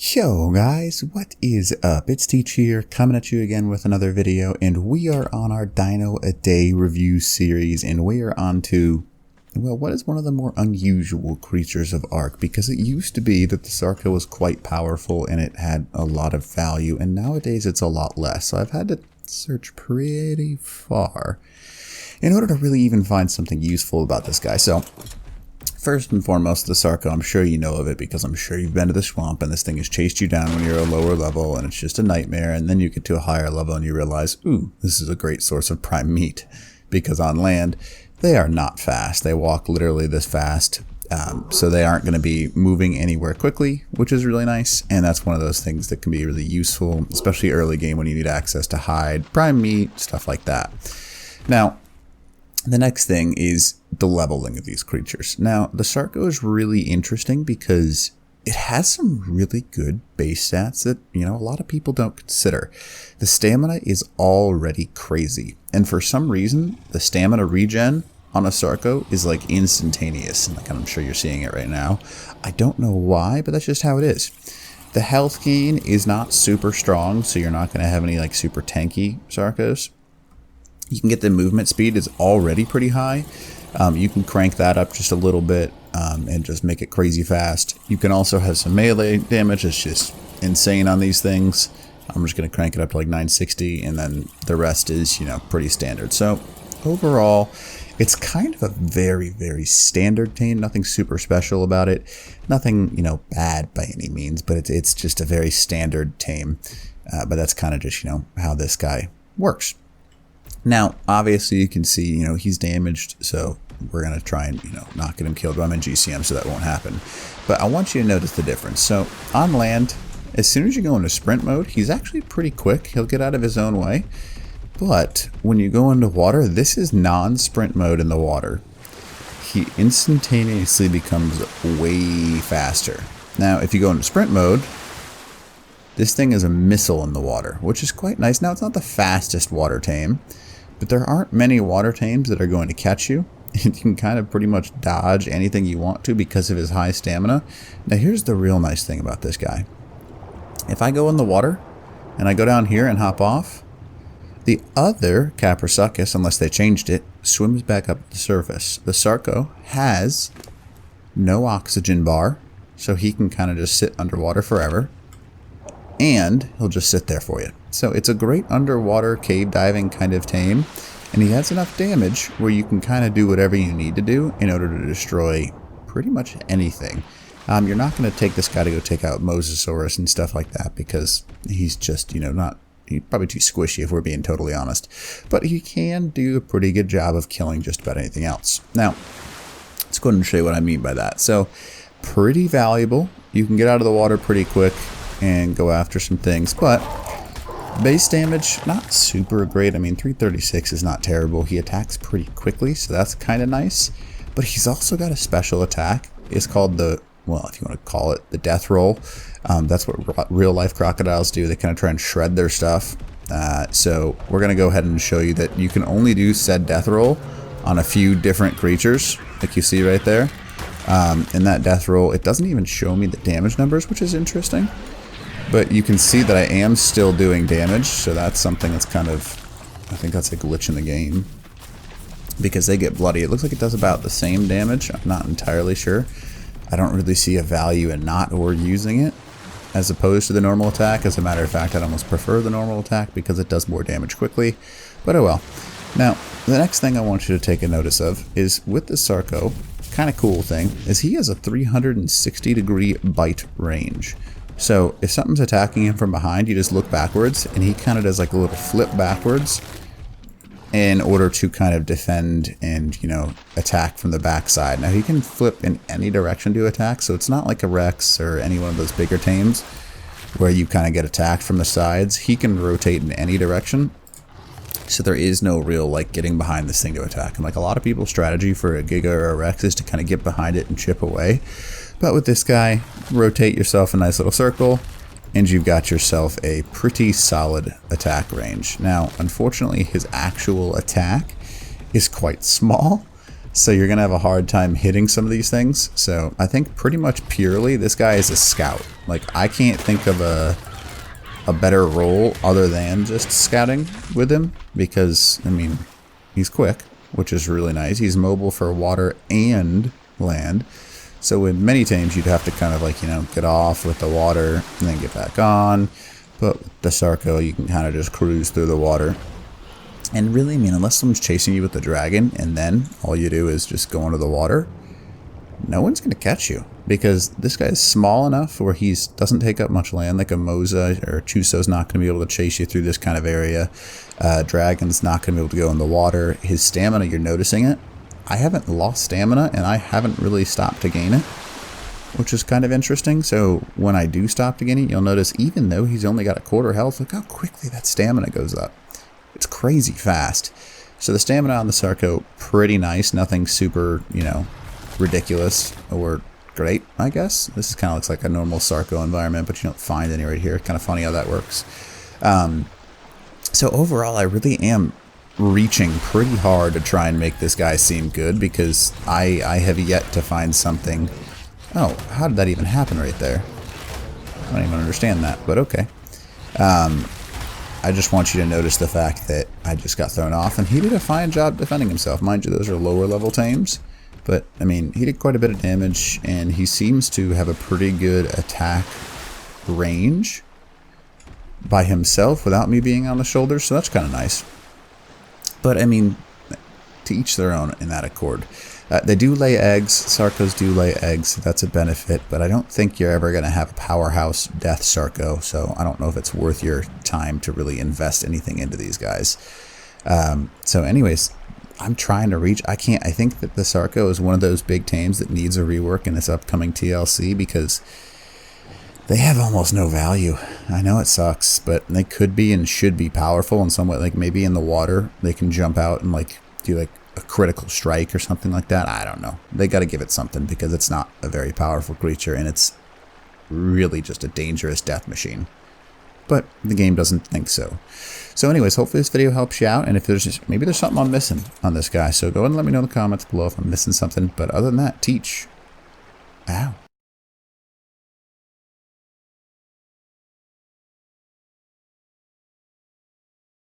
Yo guys, what is up? It's Teach here, coming at you again with another video, and we are on our Dino a Day review series, and we are on to, well, what is one of the more unusual creatures of Ark, because it used to be that the Sarco was quite powerful and it had a lot of value, and nowadays it's a lot less, so I've had to search pretty far in order to really even find something useful about this guy. So first and foremost, the Sarco, I'm sure you know of it because I'm sure you've been to the swamp and this thing has chased you down when you're a lower level and it's just a nightmare, and then you get to a higher level and you realize, ooh, this is a great source of prime meat, because on land, they are not fast. They walk literally this fast, so they aren't going to be moving anywhere quickly, which is really nice, and that's one of those things that can be really useful, especially early game when you need access to hide, prime meat, stuff like that. Now, the next thing is the leveling of these creatures. Now, the Sarco is really interesting because it has some really good base stats that, you know, a lot of people don't consider. The stamina is already crazy, and for some reason, the stamina regen on a Sarco is like instantaneous, and like I'm sure you're seeing it right now. I don't know why, but that's just how it is. The health gain is not super strong, so you're not going to have any like super tanky Sarcos. You can get the movement speed is already pretty high. You can crank that up just a little bit and just make it crazy fast. You can also have some melee damage. It's just insane on these things. I'm just going to crank it up to like 960, and then the rest is, you know, pretty standard. So overall, it's kind of a very, very standard tame. Nothing super special about it. Nothing, you know, bad by any means, but it's just a very standard tame. But that's kind of just, you know, how this guy works. Now, obviously, you can see, you know, he's damaged, so we're going to try and, you know, not get him killed, but I'm in GCM, so that won't happen. But I want you to notice the difference. So, on land, as soon as you go into sprint mode, he's actually pretty quick. He'll get out of his own way. But when you go into water, this is non-sprint mode in the water. He instantaneously becomes way faster. Now, if you go into sprint mode, this thing is a missile in the water, which is quite nice. Now, it's not the fastest water tame, but there aren't many water tames that are going to catch you. You can kind of pretty much dodge anything you want to because of his high stamina. Now, here's the real nice thing about this guy. If I go in the water and I go down here and hop off, the other Sarcosuchus, unless they changed it, swims back up the surface. The Sarco has no oxygen bar, so he can kind of just sit underwater forever. And he'll just sit there for you. So it's a great underwater cave diving kind of tame, and he has enough damage where you can kind of do whatever you need to do in order to destroy pretty much anything. You're not going to take this guy to go take out Mosasaurus and stuff like that, because he's just, you know, he's probably too squishy if we're being totally honest. But he can do a pretty good job of killing just about anything else. Now, let's go ahead and show you what I mean by that. So, pretty valuable. You can get out of the water pretty quick and go after some things, but base damage, not super great. I mean, 336 is not terrible. He attacks pretty quickly, so that's kind of nice. But he's also got a special attack. It's called the, well, if you want to call it, the death roll. That's what real life crocodiles do. They kind of try and shred their stuff. So we're going to go ahead and show you that you can only do said death roll on a few different creatures, like you see right there. In that death roll, it doesn't even show me the damage numbers, which is interesting. But you can see that I am still doing damage, so that's something that's kind of, I think that's a glitch in the game, because they get bloody. It looks like it does about the same damage. I'm not entirely sure. I don't really see a value in not or using it as opposed to the normal attack. As a matter of fact, I'd almost prefer the normal attack because it does more damage quickly, but oh well. Now, the next thing I want you to take a notice of is with the Sarco, kind of cool thing, is he has a 360-degree bite range. So if something's attacking him from behind, you just look backwards, and he kind of does like a little flip backwards in order to kind of defend and, you know, attack from the backside. Now, he can flip in any direction to attack, so it's not like a Rex or any one of those bigger tames where you kind of get attacked from the sides. He can rotate in any direction, so there is no real like getting behind this thing to attack. And like a lot of people's strategy for a Giga or a Rex is to kind of get behind it and chip away. But with this guy, rotate yourself a nice little circle, and you've got yourself a pretty solid attack range. Now, unfortunately, his actual attack is quite small. So you're going to have a hard time hitting some of these things. So I think pretty much purely this guy is a scout. Like, I can't think of a better role other than just scouting with him, because, I mean, he's quick, which is really nice. He's mobile for water and land. So in many times you'd have to kind of like, you know, get off with the water and then get back on. But with the Sarco, you can kind of just cruise through the water. And really, I mean, unless someone's chasing you with the dragon and then all you do is just go into the water, no one's going to catch you. Because this guy is small enough where he doesn't take up much land. Like a Moza or Chuso's not going to be able to chase you through this kind of area. Dragon's not going to be able to go in the water. His stamina, you're noticing it. I haven't lost stamina and I haven't really stopped to gain it, which is kind of interesting. So when I do stop to gain it, you'll notice even though he's only got a quarter health, look how quickly that stamina goes up. It's crazy fast. So the stamina on the Sarco, pretty nice. Nothing super, you know, ridiculous or great, I guess. This kind of looks like a normal Sarco environment, but you don't find any right here. Kind of funny how that works. So overall, I really am reaching pretty hard to try and make this guy seem good, because I have yet to find something. Oh, how did that even happen right there? I don't even understand that, but okay. I just want you to notice the fact that I just got thrown off, and he did a fine job defending himself. Mind you, those are lower level tames, but I mean, he did quite a bit of damage, and he seems to have a pretty good attack range by himself without me being on the shoulders, so that's kind of nice. But I mean, to each their own in that accord. They do lay eggs. Sarcos do lay eggs, so that's a benefit, but I don't think you're ever going to have a powerhouse death Sarco, so I don't know if it's worth your time to really invest anything into these guys. So anyways, I'm trying to reach. I think that the Sarco is one of those big tames that needs a rework in this upcoming TLC, because they have almost no value. I know it sucks, but they could be and should be powerful in some way. Like maybe in the water, they can jump out and like do like a critical strike or something like that. I don't know. They got to give it something, because it's not a very powerful creature and it's really just a dangerous death machine. But the game doesn't think so. So anyways, hopefully this video helps you out, and if maybe there's something I'm missing on this guy, so go ahead and let me know in the comments below if I'm missing something. But other than that, teach. Ow.